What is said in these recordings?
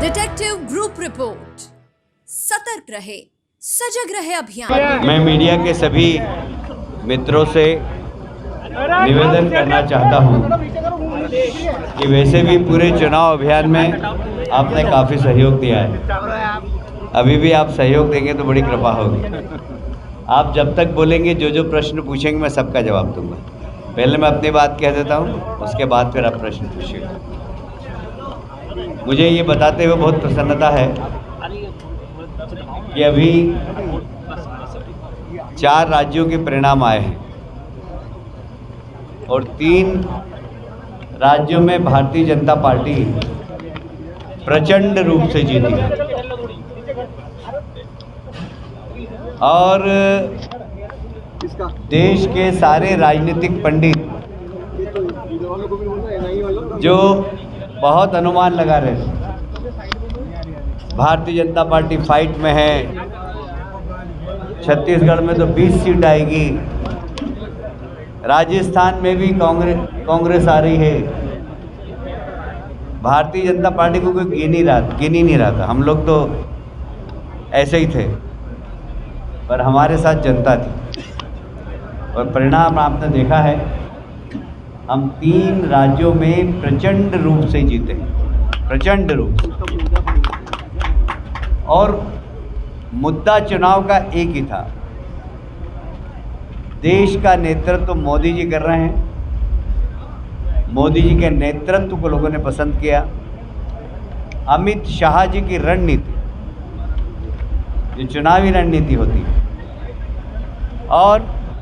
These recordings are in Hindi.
Detective group report. सतर्क रहे, सजग रहे अभियान। मैं मीडिया के सभी मित्रों से निवेदन करना चाहता हूं कि वैसे भी पूरे चुनाव अभियान में आपने काफ़ी सहयोग दिया है। अभी भी आप सहयोग देंगे तो बड़ी कृपा होगी। आप जब तक बोलेंगे, जो प्रश्न पूछेंगे मैं सबका जवाब दूंगा। पहले मैं अपनी बात कह देता हूं, उसके बाद फिर आप प्रश्न पूछिएगा। मुझे ये बताते हुए बहुत प्रसन्नता है कि अभी 4 राज्यों के परिणाम आए हैं और 3 राज्यों में भारतीय जनता पार्टी प्रचंड रूप से जीती है। और देश के सारे राजनीतिक पंडित जो बहुत अनुमान लगा रहे थे, भारतीय जनता पार्टी फाइट में है, छत्तीसगढ़ में तो 20 सीट आएगी, राजस्थान में भी कांग्रेस आ रही है। भारतीय जनता पार्टी को कोई गिन ही नहीं रहा था। हम लोग तो ऐसे ही थे, पर हमारे साथ जनता थी और परिणाम आपने देखा है। हम 3 राज्यों में प्रचंड रूप से जीते, प्रचंड रूप से। और मुद्दा चुनाव का एक ही था, देश का नेतृत्व मोदी जी कर रहे हैं। मोदी जी के नेतृत्व को लोगों ने पसंद किया। अमित शाह जी की रणनीति, जो चुनावी रणनीति होती है, और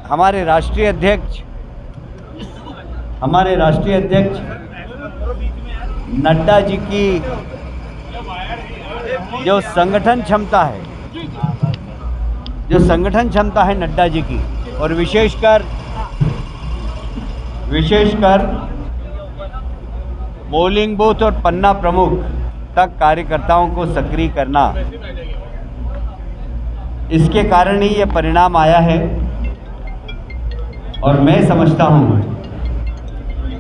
हमारे राष्ट्रीय अध्यक्ष नड्डा जी की जो संगठन क्षमता है नड्डा जी की, और विशेषकर पोलिंग बूथ और पन्ना प्रमुख तक कार्यकर्ताओं को सक्रिय करना, इसके कारण ही ये परिणाम आया है। और मैं समझता हूँ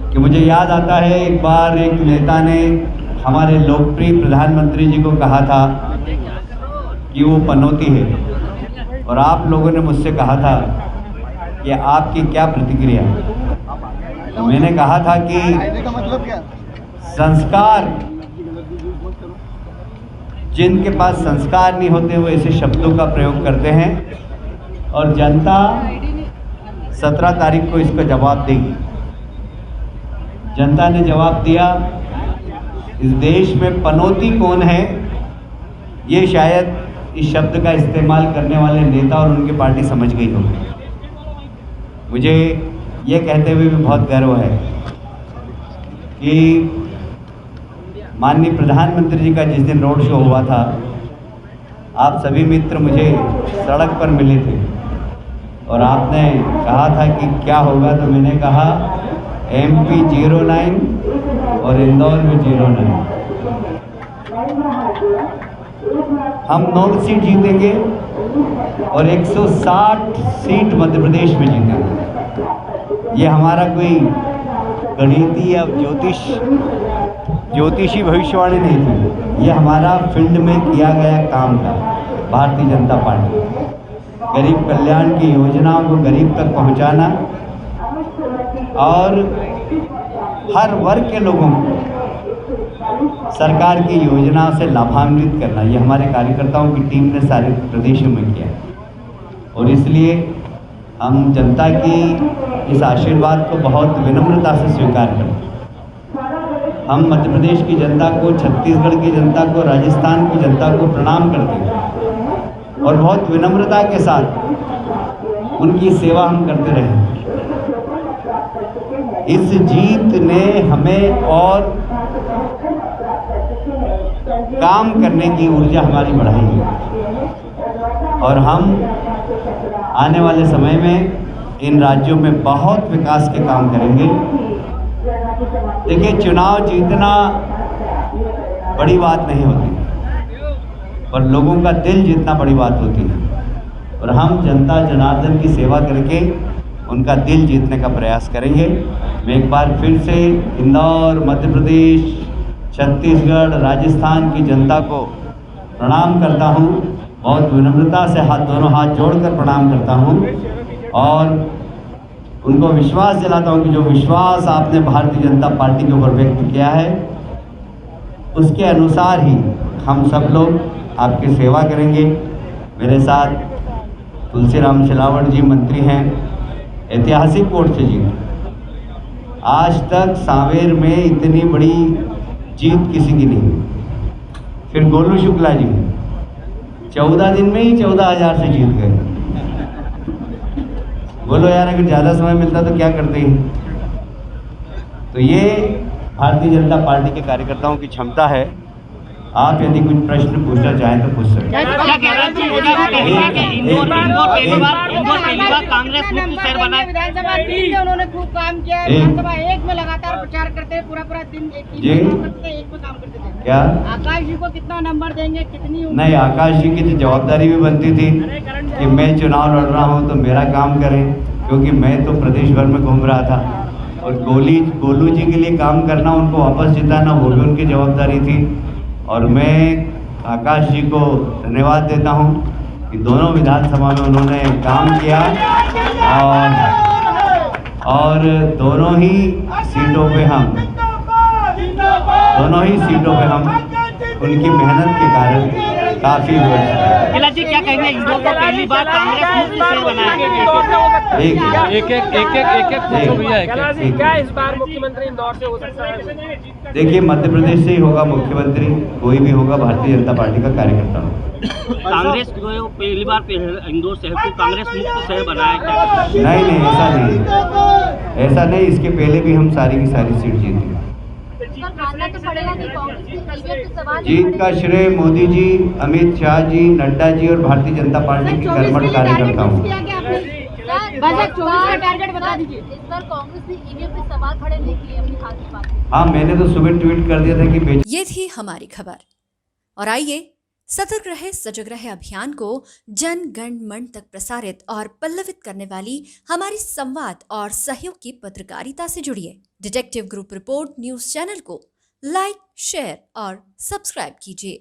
कि मुझे याद आता है, एक बार एक नेता ने हमारे लोकप्रिय प्रधानमंत्री जी को कहा था कि वो पनौती है, और आप लोगों ने मुझसे कहा था कि आपकी क्या प्रतिक्रिया है। तो मैंने कहा था कि संस्कार, जिनके पास संस्कार नहीं होते वो ऐसे शब्दों का प्रयोग करते हैं, और जनता 17 तारीख को इसका जवाब देगी। जनता ने जवाब दिया। इस देश में पनौती कौन है, ये शायद इस शब्द का इस्तेमाल करने वाले नेता और उनकी पार्टी समझ गई होगी। मुझे ये कहते हुए भी बहुत गर्व है कि माननीय प्रधानमंत्री जी का जिस दिन रोड शो हुआ था, आप सभी मित्र मुझे सड़क पर मिले थे और आपने कहा था कि क्या होगा, तो मैंने कहा MP 09 और इंदौर में 09। हम 9 सीट जीतेंगे और 160 सीट मध्य प्रदेश में जीतेंगे। ये हमारा कोई गणितीय या ज्योतिषी भविष्यवाणी नहीं थी, ये हमारा फील्ड में किया गया काम था। भारतीय जनता पार्टी गरीब कल्याण की योजनाओं को गरीब तक पहुंचाना और हर वर्ग के लोगों को सरकार की योजनाओं से लाभान्वित करना, ये हमारे कार्यकर्ताओं की टीम ने सारे प्रदेशों में किया। और इसलिए हम जनता की इस आशीर्वाद को बहुत विनम्रता से स्वीकार करते हैं। हम मध्य प्रदेश की जनता को, छत्तीसगढ़ की जनता को, राजस्थान की जनता को प्रणाम करते हैं और बहुत विनम्रता के साथ उनकी सेवा हम करते रहे। इस जीत ने हमें और काम करने की ऊर्जा हमारी बढ़ाई है और हम आने वाले समय में इन राज्यों में बहुत विकास के काम करेंगे। देखिए, चुनाव जीतना बड़ी बात नहीं होती, पर लोगों का दिल जीतना बड़ी बात होती है। और हम जनता जनार्दन की सेवा करके उनका दिल जीतने का प्रयास करेंगे। मैं एक बार फिर से इंदौर, मध्य प्रदेश, छत्तीसगढ़, राजस्थान की जनता को प्रणाम करता हूँ। बहुत विनम्रता से दोनों हाथ जोड़कर प्रणाम करता हूँ और उनको विश्वास दिलाता हूँ कि जो विश्वास आपने भारतीय जनता पार्टी के ऊपर व्यक्त किया है, उसके अनुसार ही हम सब लोग आपकी सेवा करेंगे। मेरे साथ तुलसीराम सिलावट जी मंत्री हैं, ऐतिहासिक वोट से जीत। आज तक सांवेर में इतनी बड़ी जीत किसी की नहीं। फिर गोलू शुक्ला जी 14 दिन में ही 14,000 से जीत गए। बोलो यार, अगर ज़्यादा समय मिलता तो क्या करते हैं। तो ये भारतीय जनता पार्टी के कार्यकर्ताओं की क्षमता है। आप यदि कुछ प्रश्न पूछना चाहें तो पूछ सकते हैं। कांग्रेस मुक्त शहर बना है। विधानसभा 3 में उन्होंने खूब काम किया है। विधानसभा 1 में लगातार प्रचार करते हैं, पूरा दिन एक में काम करते थे। क्या आकाश जी को कितना नंबर देंगे, कितनी नहीं, आकाश जी की तो जवाबदारी भी बनती थी कि मैं चुनाव लड़ रहा हूँ तो मेरा काम करें, क्योंकि मैं तो प्रदेश भर में घूम रहा था और गोलू जी के लिए काम करना, उनको वापस जिताना, वो भी उनकी जवाबदारी थी। और मैं आकाश जी को धन्यवाद देता हूं कि दोनों विधानसभा में उन्होंने काम किया और दोनों ही सीटों पे हम उनकी मेहनत के कारण काफ़ी हुए। जी क्या कहेंगे, इंदौर को पहली बार कांग्रेस मुक्त शहर बनाया है। क्या इस बार मुख्यमंत्री इंदौर से हो सकता है? देखिए, मध्य प्रदेश से ही होगा मुख्यमंत्री, कोई भी होगा, भारतीय जनता पार्टी का कार्यकर्ता होगा। कांग्रेस जो है पहली बार इंदौर शहर को कांग्रेस मुक्त शहर बनाया है। नहीं, ऐसा नहीं। इसके पहले भी हम सारी की सारी सीट जीती। जीत का श्रेय मोदी जी, अमित शाह जी, नड्डा जी और भारतीय जनता पार्टी के कर्मठ कार्यकर्ताओं। टारगेट बता दीजिए। इस बार कांग्रेस ने ईवीएम पे सवाल खड़े नहीं किए अपनी हार की बात। हाँ, मैंने तो सुबह ट्वीट कर दिया था कि ये थी हमारी खबर। और आइए सतर्क रहे सजग रहे अभियान को जन गण मन तक प्रसारित और पल्लवित करने वाली हमारी संवाद और सहयोग की पत्रकारिता से जुड़िए। Detective group report news channel को लाइक, शेयर और सब्सक्राइब कीजिए।